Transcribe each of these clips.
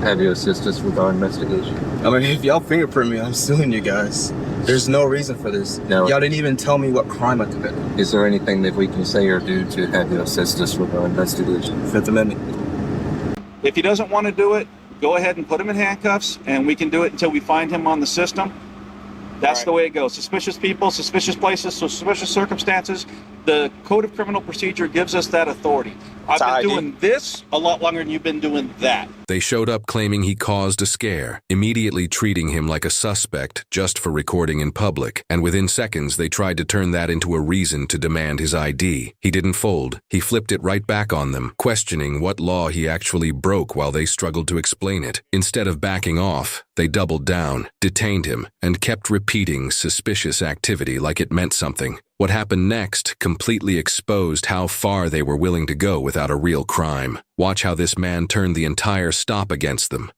have you assist us with our investigation. I mean, if y'all fingerprint me, I'm suing you guys. There's no reason for this. No. Y'all didn't even tell me what crime I committed. Is there anything that we can say or do to have you assist us with our investigation? Fifth Amendment. If he doesn't want to do it, go ahead and put him in handcuffs, and we can do it until we find him on the system. That's the way it goes. Suspicious people, suspicious places, suspicious circumstances. The Code of Criminal Procedure gives us that authority. I've been doing this a lot longer than you've been doing that. They showed up claiming he caused a scare, immediately treating him like a suspect just for recording in public, and within seconds they tried to turn that into a reason to demand his ID. He didn't fold. He flipped it right back on them, questioning what law he actually broke while they struggled to explain it. Instead of backing off, they doubled down, detained him, and kept repeating suspicious activity like it meant something. What happened next completely exposed how far they were willing to go without a real crime. Watch how this man turned the entire stop against them.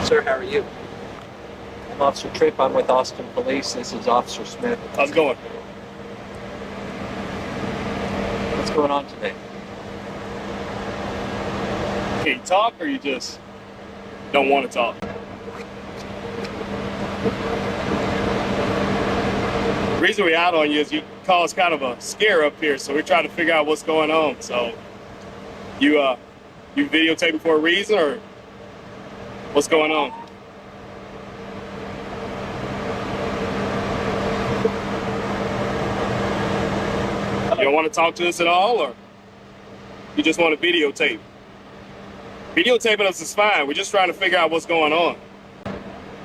Sir, how are you? I'm Officer Tripp. I'm with Austin Police. This is Officer Smith. How's it going? What's going on today? Can you talk or you just don't want to talk? The reason we're out on you is you caused kind of a scare up here, so we're trying to figure out what's going on. So you videotaping for a reason or what's going on? You don't want to talk to us at all, or you just want to videotape? Videotaping us is fine. We're just trying to figure out what's going on.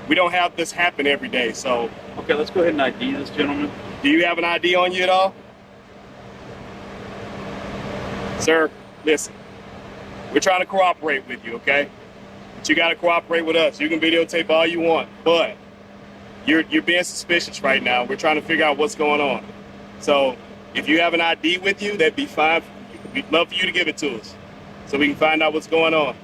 We don't have this happen every day, so. Okay, let's go ahead and ID this gentleman. Do you have an ID on you at all? Sir, listen. We're trying to cooperate with you, okay? But you gotta cooperate with us. You can videotape all you want, but you're being suspicious right now. We're trying to figure out what's going on. So if you have an ID with you, that'd be fine. We'd love for you to give it to us so we can find out what's going on.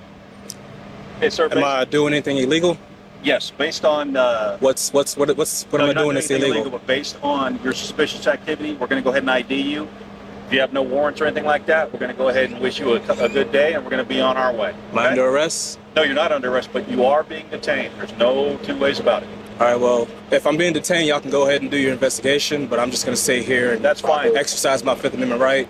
Hey, sir. Am I doing anything illegal? Yes, based on... What am I doing that's illegal? But based on your suspicious activity, we're going to go ahead and ID you. If you have no warrants or anything like that, we're going to go ahead and wish you a good day, and we're going to be on our way. Am I under arrest? No, you're not under arrest, but you are being detained. There's no two ways about it. All right, well, if I'm being detained, y'all can go ahead and do your investigation, but I'm just going to stay here and That's fine. exercise my Fifth Amendment right.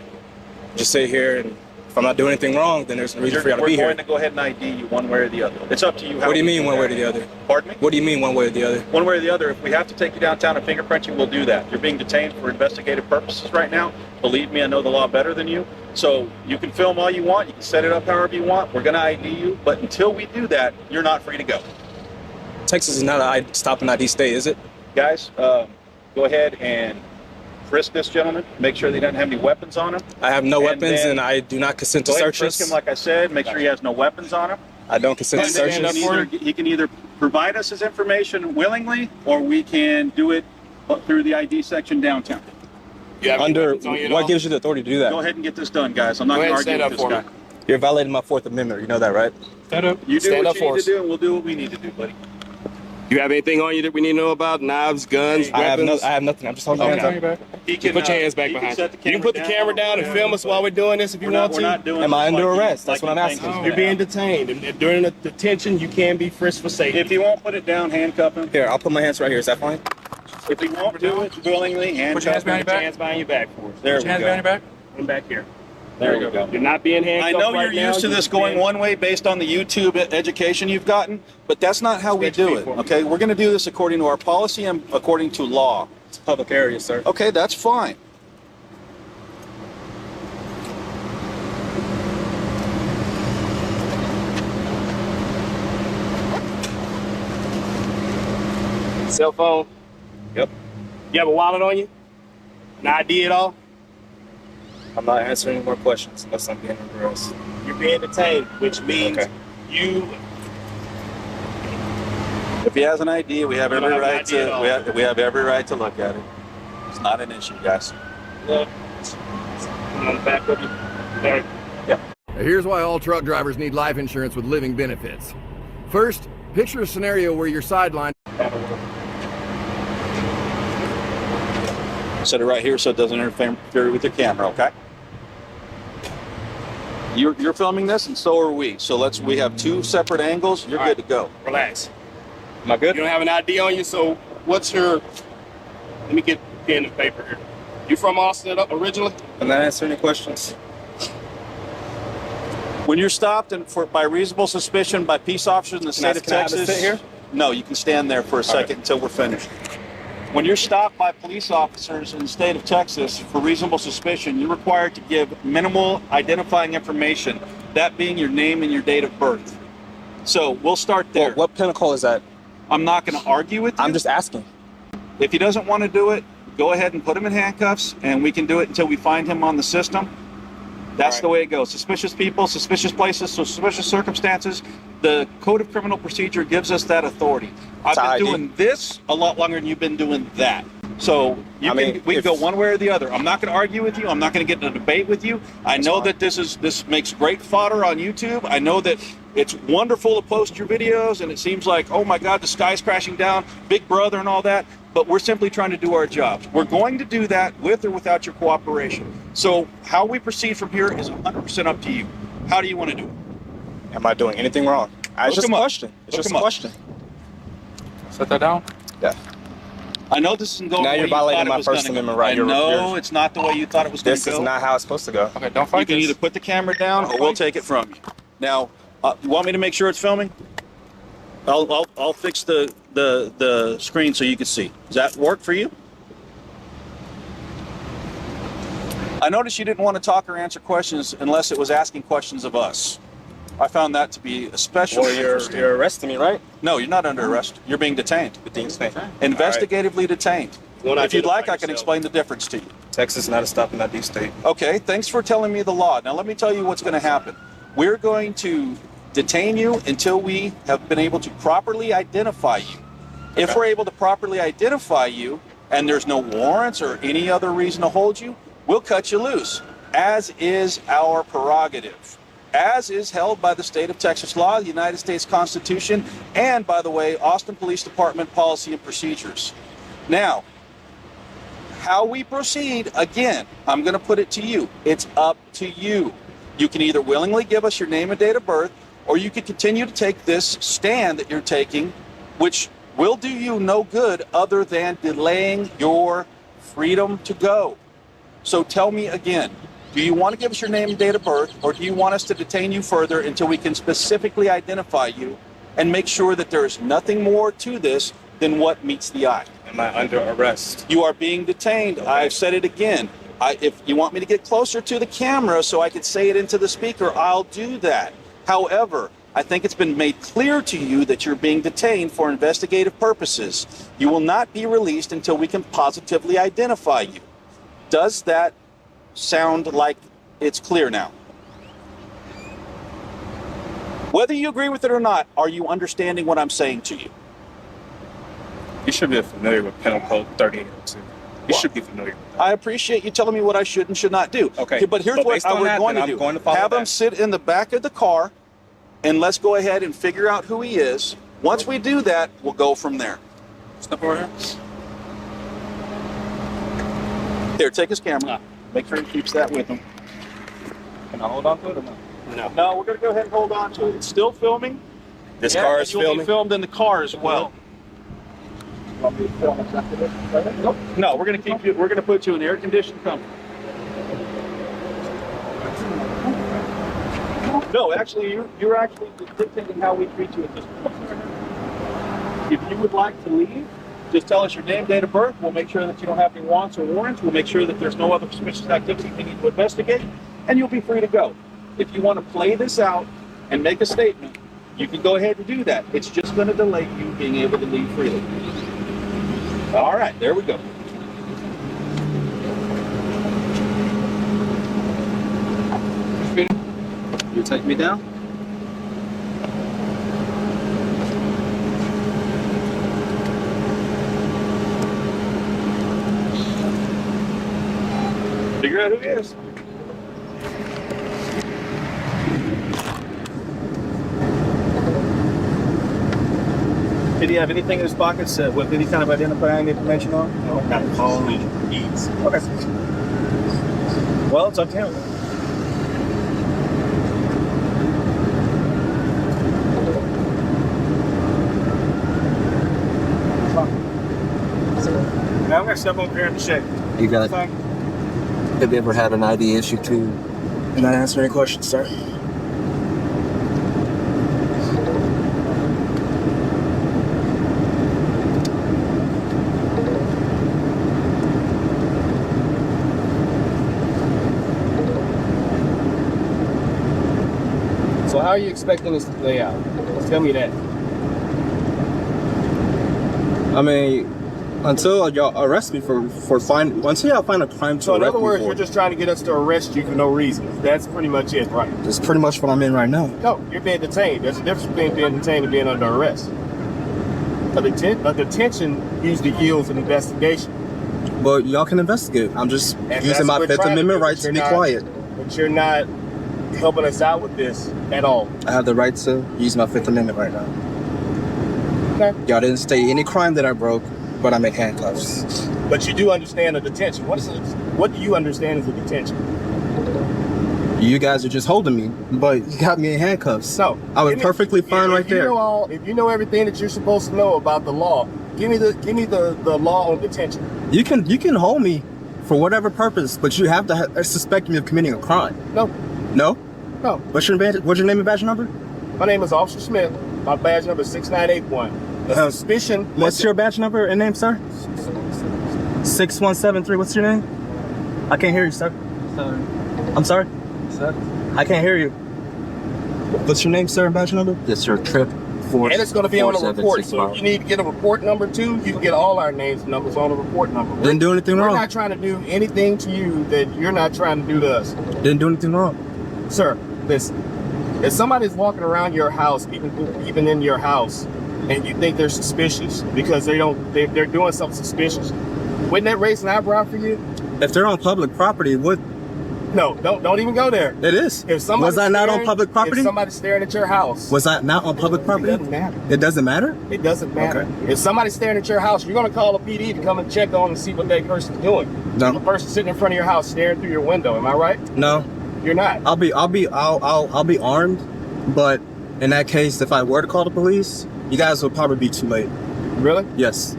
Just stay here, and if I'm not doing anything wrong, then there's no reason for y'all to be We're here. going to go ahead and ID you one way or the other. It's up to you. What do you mean one way or the other? Pardon me? What do you mean one way or the other? One way or the other. If we have to take you downtown and fingerprint you, we'll do that. You're being detained for investigative purposes right now. Believe me, I know the law better than you. So you can film all you want. You can set it up however you want. We're going to ID you. But until we do that, you're not free to go. Texas is not a stop and ID state, is it? Guys, go ahead and frisk this gentleman. Make sure they don't have any weapons on him. I have no weapons, and I do not consent to Go ahead and searches. frisk him, like I said. Make sure he has no weapons on him. I don't consent to And then searches. he can either provide us his information willingly, or we can do it through the ID section downtown. You have any Under weapons on you at what all? gives you the authority to do that? Go ahead and get this done, guys. I'm not Go going ahead to and argue stand with up this for guy. me. You're violating my Fourth Amendment. You know that, right? Stand up. You do Stand what up you for need us. to do, and we'll do what we need to do, buddy. You have anything on you that we need to know about? Knives, guns, I have, weapons? I have nothing. I'm just holding my hands on. He can, Put your hands back he can behind set you. the You can put the camera down and film us while we're doing this if you want We're not to. doing Am I this under like arrest? you- That's like what I'm you think asking. this You're is being happening. detained, and during the detention, you can be frisked for safety. If you won't put it down, handcuff him. Here, I'll put my hands right here. Is that fine? If you won't do it willingly, handcuff him. Put your hands behind your back for us. There Put your hands we go. behind your back. And back here. There we go. You're not being I handcuffed know right you're now. used to this going one way based on the YouTube education you've gotten, but that's not how we do it, okay? We're going to do this according to our policy and according to law. It's a public area, sir. Okay, that's fine. Cell phone. Yep. You have a wallet on you? An ID at all? I'm not answering any more questions unless I'm being under arrest. You're being detained, which means Okay. you. If he has an ID, we have We don't every have an right ID at all. to we have every right to look at it. It's not an issue, guys. I'm on the back of you. There. Now, here's why all truck drivers need life insurance with living benefits. First, picture a scenario where you're sidelined. Set it right here so it doesn't interfere with your camera, okay? You're filming this, and so are we. So we have two separate angles. You're All good right. to go. Relax. Am I good? You don't have an ID on you, so what's your? Let me get pen and paper here. You from Austin originally? I'm not answering any questions. When you're stopped by reasonable suspicion by peace officers in the state of Can I have a Texas, sit here? No, you can stand there for a second until we're finished. When you're stopped by police officers in the state of Texas for reasonable suspicion, you're required to give minimal identifying information, that being your name and your date of birth. So we'll start there. Well, what pinnacle is that? I'm not going to argue with you. I'm just asking. If he doesn't want to do it, go ahead and put him in handcuffs, and we can do it until we find him on the system. That's the way it goes. Suspicious people, suspicious places, suspicious circumstances. The Code of Criminal Procedure gives us that authority. I've been ID. doing this a lot longer than you've been doing that. So we can go one way or the other. I'm not going to argue with you. I'm not going to get in a debate with you. I know that this makes great fodder on YouTube. I know that it's wonderful to post your videos, and it seems like, oh my God, the sky's crashing down, Big Brother and all that. But we're simply trying to do our jobs. We're going to do that with or without your cooperation. So how we proceed from here is 100% up to you. How do you want to do it? Am I doing anything wrong? It's just a question. It's Look just him a up. question. Set that down. Yeah. I know this isn't going Now the way you're you thought violating it my was First gonna go. Amendment right. I You're- know it's not the way you thought it was going This to go. is not how it's supposed to go. Okay, don't You fight can this. either put the camera down or we'll take it from you. Now, you want me to make sure it's filming? I'll fix the screen so you can see. Does that work for you? I noticed you didn't want to talk or answer questions unless it was asking questions of us. I found that to be especially Well, interesting. you're arresting me, right? No, you're not under arrest. You're being detained. Investigatively detained. Wanna If you'd like, identify I can yourself? explain the difference to you. Texas is not a stop in that D state. Okay, thanks for telling me the law. Now let me tell you what's going to happen. We're going to detain you until we have been able to properly identify you. If we're able to properly identify you and there's no warrants or any other reason to hold you, we'll cut you loose, as is our prerogative, as is held by the state of Texas law, the United States Constitution, and, by the way, Austin Police Department policy and procedures. Now, how we proceed, again, I'm going to put it to you. It's up to you. You can either willingly give us your name and date of birth, or you can continue to take this stand that you're taking, which will do you no good other than delaying your freedom to go. So tell me again, do you want to give us your name and date of birth, or do you want us to detain you further until we can specifically identify you and make sure that there is nothing more to this than what meets the eye? Am I under arrest? You are being detained. I've said it again. If you want me to get closer to the camera so I could say it into the speaker, I'll do that. However, I think it's been made clear to you that you're being detained for investigative purposes. You will not be released until we can positively identify you. Does that sound like it's clear now? Whether you agree with it or not, are you understanding what I'm saying to you? You should be familiar with Penal Code 3802. You should be familiar with that. I appreciate you telling me what I should and should not do. Okay. But here's But what based on we're that, going to then do. I'm going to follow Have him that. sit in the back of the car, and let's go ahead and figure out who he is. Once we do that, we'll go from there. Step over here. Here, take his camera. Make sure he keeps that with him. Can I hold on to it or not? No, we're going to go ahead and hold on to it. It's still filming. This car is and you'll be filming. filmed in the car as well. No, we're going to keep you. We're going to put you in air-conditioned comfort. No, actually, you're actually dictating how we treat you at this point. If you would like to leave, just tell us your name, date of birth. We'll make sure that you don't have any warrants or warrants. We'll make sure that there's no other suspicious activity we need to investigate, and you'll be free to go. If you want to play this out and make a statement, you can go ahead and do that. It's just going to delay you being able to leave freely. All right, there we go. You take me down? Figure out who he is. Did he have anything in his pockets with any kind of identifying information on? No, not only eats. Okay. Well, it's up to him. Now I'm gonna step over here in the shed. You got. Fine. Have you ever had an ID issue too? Can I answer any questions, sir? So how are you expecting this to play out? Tell me that. I mean, until y'all arrest me until y'all find a crime to So in arrest other words, me you're for. just trying to get us to arrest you for no reason. That's pretty much it, right? That's pretty much what I'm in right now. No, you're being detained. There's a difference between being detained and being under arrest. A detention usually yields an investigation. But y'all can investigate. I'm just And that's using my what we're Fifth trying to Amendment do, right but to be you're not- quiet. But you're not helping us out with this at all. I have the right to use my Fifth Amendment right now. Okay. Y'all didn't state any crime that I broke, but I'm in handcuffs. But you do understand a detention. What do you understand as a detention? You guys are just holding me, but you got me in handcuffs. So I was give me- perfectly fine right there. If you know everything that you're supposed to know about the law, give me the law on detention. You can hold me for whatever purpose, but you have to suspect me of committing a crime. No, No? no. What's your name and badge number? My name is Officer Smith. My badge number is 6981. The suspicion. What's your badge number and name, sir? 6173. What's your name? I can't hear you, sir. I'm sorry? I can't hear you. What's your name, sir, and badge number? Yes, sir. Trip 4. And it's going to be on a report. So if you need to get a report number too, you can get all our names and numbers on a report number. Didn't do anything We're wrong. not trying to do anything to you that you're not trying to do to us. Didn't do anything wrong. Sir, listen. If somebody's walking around your house, even in your house, and you think they're suspicious because they're doing something suspicious, wouldn't that raise an eyebrow for you? If they're on public property, what? No, don't even go there. It is. If somebody's Was I not on staring- public property? If somebody's staring at your house, Was I not on public it property? doesn't matter. It doesn't matter? It doesn't matter. Okay. If somebody's staring at your house, you're going to call a PD to come and check on and see what that person's doing. No. The person sitting in front of your house staring through your window. Am I right? No. You're not. I'll be armed, but in that case, if I were to call the police, you guys would probably be too late. Really? Yes.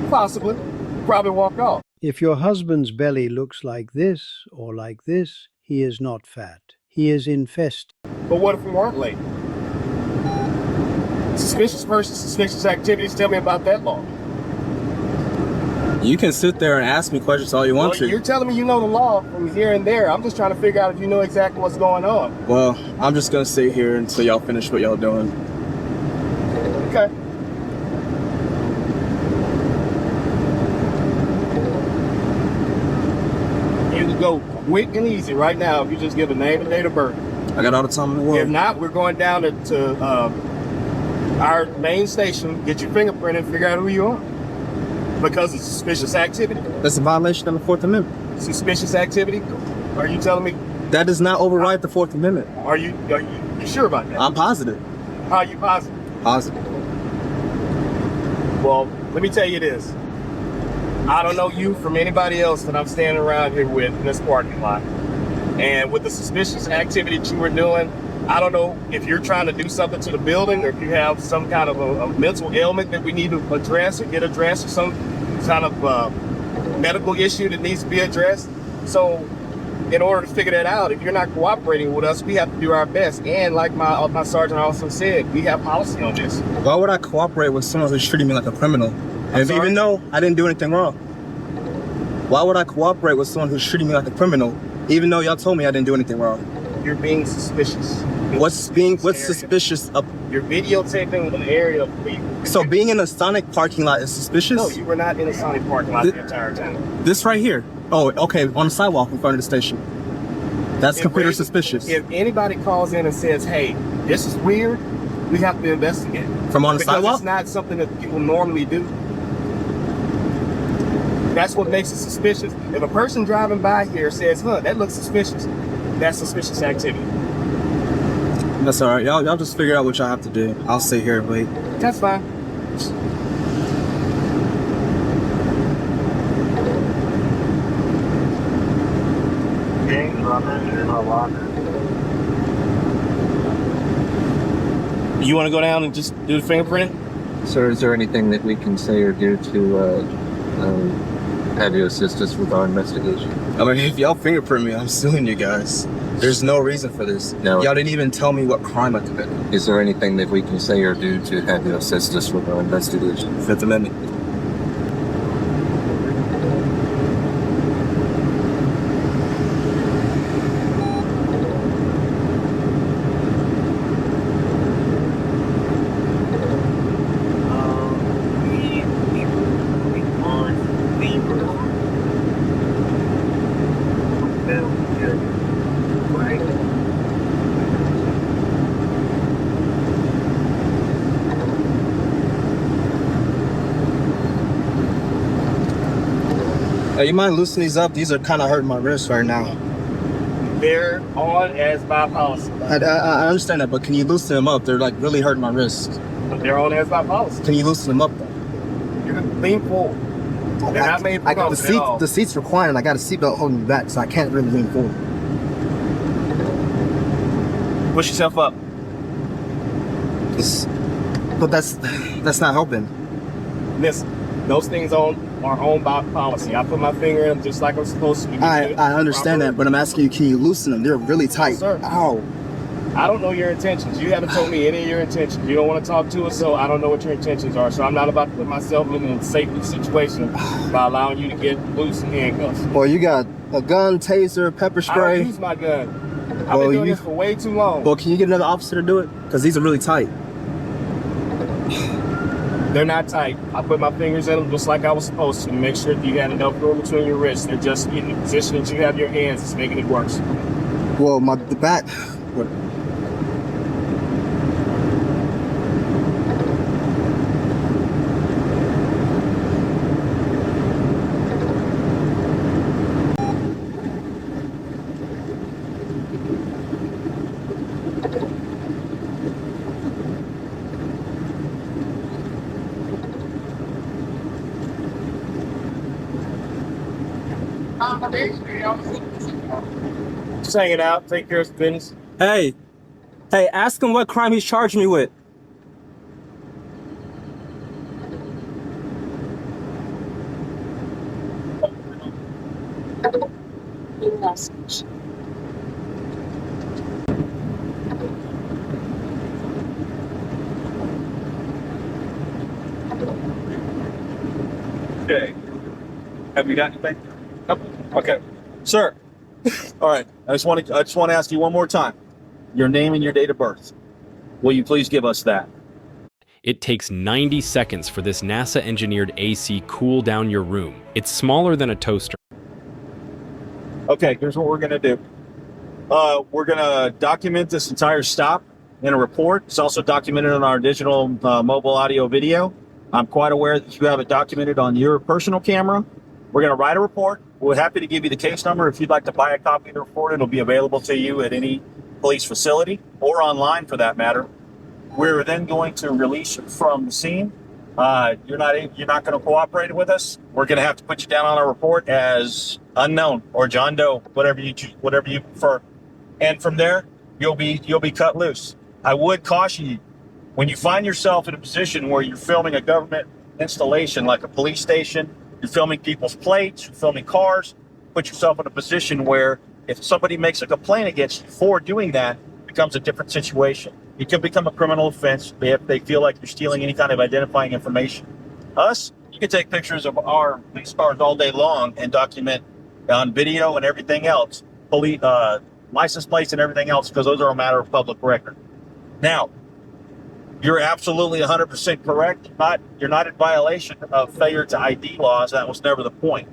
Possibly. Probably walk off. If your husband's belly looks like this or like this, he is not fat. He is infested. But what if we weren't late? Suspicious person, suspicious activities. Tell me about that law. You can sit there and ask me questions all you want Well, you're to. telling me you know the law from here and there. I'm just trying to figure out if you know exactly what's going on. Well, I'm just gonna sit here until y'all finish what y'all doing. Okay. You can go quick and easy right now if you just give a name and date of birth. I got all the time in the If world. not, we're going down to our main station, get your fingerprint and figure out who you are. Because it's suspicious activity. That's a violation of the Fourth Amendment. Suspicious activity? Are you telling me? That does not override the Fourth Amendment. Are you sure about that? I'm positive. How are you positive? Positive. Well, let me tell you this. I don't know you from anybody else that I'm standing around here with in this parking lot. And with the suspicious activity that you were doing, I don't know if you're trying to do something to the building or if you have some kind of a mental ailment that we need to address or get addressed or some kind of medical issue that needs to be addressed. So in order to figure that out, if you're not cooperating with us, we have to do our best. And like my sergeant also said, we have policy on this. Why would I cooperate with someone who's treating me like a criminal? And sorry? even though I didn't do anything wrong. Why would I cooperate with someone who's treating me like a criminal, even though y'all told me I didn't do anything wrong? You're being suspicious. What's suspicious You're videotaping an area of people. So being in a Sonic parking lot is suspicious? No, you were not in a Sonic parking lot the entire time. This right here. Oh, okay, on the sidewalk in front of the station. That's If considered we- suspicious. If anybody calls in and says, hey, this is weird, we have to investigate. From on the Because sidewalk? it's not something that people normally do. That's what makes it suspicious. If a person driving by here says, that looks suspicious, that's suspicious activity. That's all right. Y'all just figure out what y'all have to do. I'll sit here and wait. That's fine. You want to go down and just do the fingerprinting? Sir, is there anything that we can say or do to have you assist us with our investigation? I mean, if y'all fingerprint me, I'm suing you guys. There's no reason for this. No. Y'all didn't even tell me what crime I committed. Is there anything that we can say or do to have you assist us with our investigation? Fifth Amendment. Hey, you mind loosening these up? These are kind of hurting my wrist right now. They're on as by policy. I understand that, but can you loosen them up? They're like really hurting my wrist. They're on as by policy. Can you loosen them up though? You can lean forward. They're not made for I got the comfort at all. seat. The seat's reclining. I got a seatbelt holding me back, so I can't really lean forward. Push yourself up. But that's not helping. Listen, those things are on by policy. I put my finger in them just like I'm supposed to. I understand that, but I'm asking you, can you loosen them? They're really tight. Sir. Ow. I don't know your intentions. You haven't told me any of your intentions. You don't want to talk to us, so I don't know what your intentions are. So I'm not about to put myself in a safety situation by allowing you to get loose and handcuffs. Well, you got a gun, taser, pepper I spray. don't use my gun. I've Well, been doing you- this for way too long. Well, can you get another officer to do it? Because these are really tight. They're not tight. I put my fingers in them just like I was supposed to make sure that you had enough room between your wrists. They're just in the position that you have your hands. It's making it worse. Well, the back. What? Just hanging out, take care of some business. Hey, ask him what crime he's charging me with. Okay. Have you got anything? Nope. Okay. Sir. All right. I just want to ask you one more time. Your name and your date of birth. Will you please give us that? It takes 90 seconds for this NASA-engineered AC cool down your room. It's smaller than a toaster. Okay, here's what we're going to do. We're going to document this entire stop in a report. It's also documented on our digital mobile audio video. I'm quite aware that you have it documented on your personal camera. We're going to write a report. We're happy to give you the case number. If you'd like to buy a copy of the report, it'll be available to you at any police facility or online for that matter. We're then going to release you from the scene. You're not going to cooperate with us. We're going to have to put you down on our report as unknown or John Doe, whatever you prefer. And from there, you'll be cut loose. I would caution you, when you find yourself in a position where you're filming a government installation like a police station, you're filming people's plates, you're filming cars, put yourself in a position where if somebody makes a complaint against you for doing that, it becomes a different situation. It could become a criminal offense if they feel like you're stealing any kind of identifying information. Us, you can take pictures of our police cars all day long and document on video and everything else, police, license plates and everything else, because those are a matter of public record. Now, You're absolutely 100% correct. You're not in violation of failure to ID laws. That was never the point.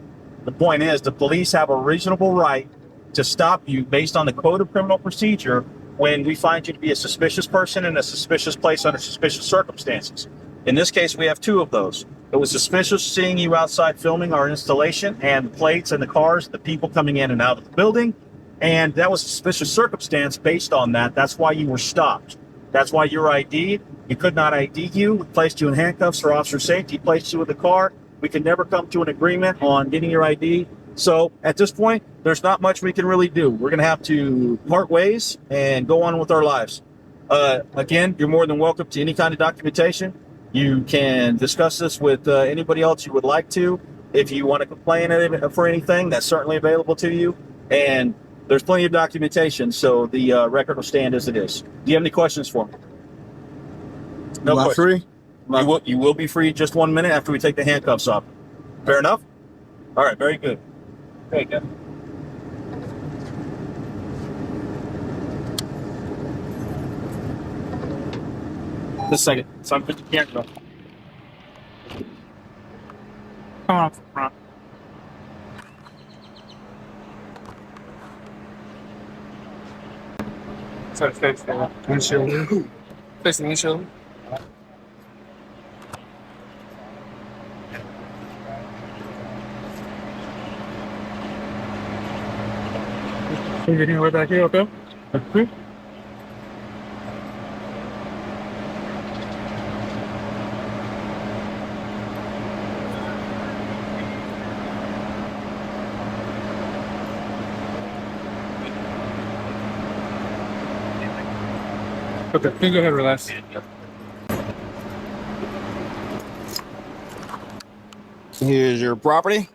The point is the police have a reasonable right to stop you based on the Code of Criminal Procedure when we find you to be a suspicious person in a suspicious place under suspicious circumstances. In this case, we have two of those. It was suspicious seeing you outside filming our installation and the plates and the cars, the people coming in and out of the building. And that was a suspicious circumstance based on that. That's why you were stopped. That's why you were ID'd. We could not ID you. We placed you in handcuffs for officer safety, placed you in the car. We can never come to an agreement on getting your ID. So at this point, there's not much we can really do. We're going to have to part ways and go on with our lives. Again, you're more than welcome to any kind of documentation. You can discuss this with anybody else you would like to. If you want to complain for anything, that's certainly available to you. And there's plenty of documentation, so the record will stand as it is. Do you have any questions for me? No Am I questions. free? You will be free just 1 minute after we take the handcuffs off. Fair enough? All right, very good. Very good. Just a second. So I'm putting the camera. Come on up front. Try to face the windshield. Face the windshield. Can you get anywhere back here, okay? Okay. Okay, you can go ahead and relax. Here's your property.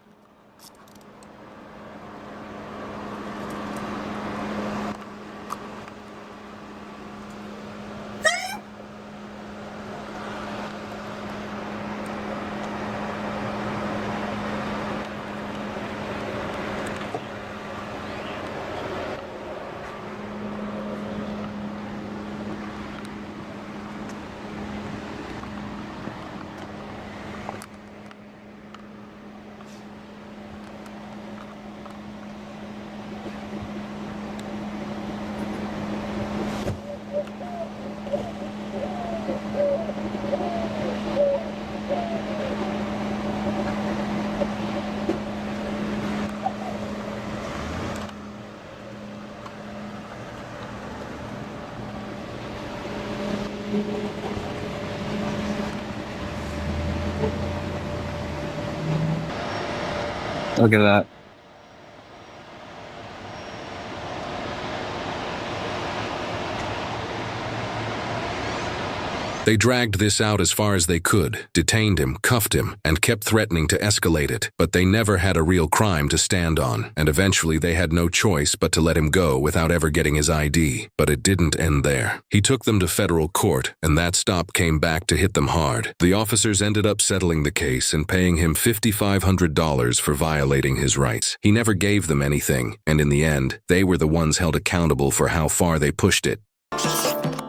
Look at that. They dragged this out as far as they could, detained him, cuffed him, and kept threatening to escalate it. But they never had a real crime to stand on, and eventually they had no choice but to let him go without ever getting his ID. But it didn't end there. He took them to federal court, and that stop came back to hit them hard. The officers ended up settling the case and paying him $5,500 for violating his rights. He never gave them anything, and in the end, they were the ones held accountable for how far they pushed it.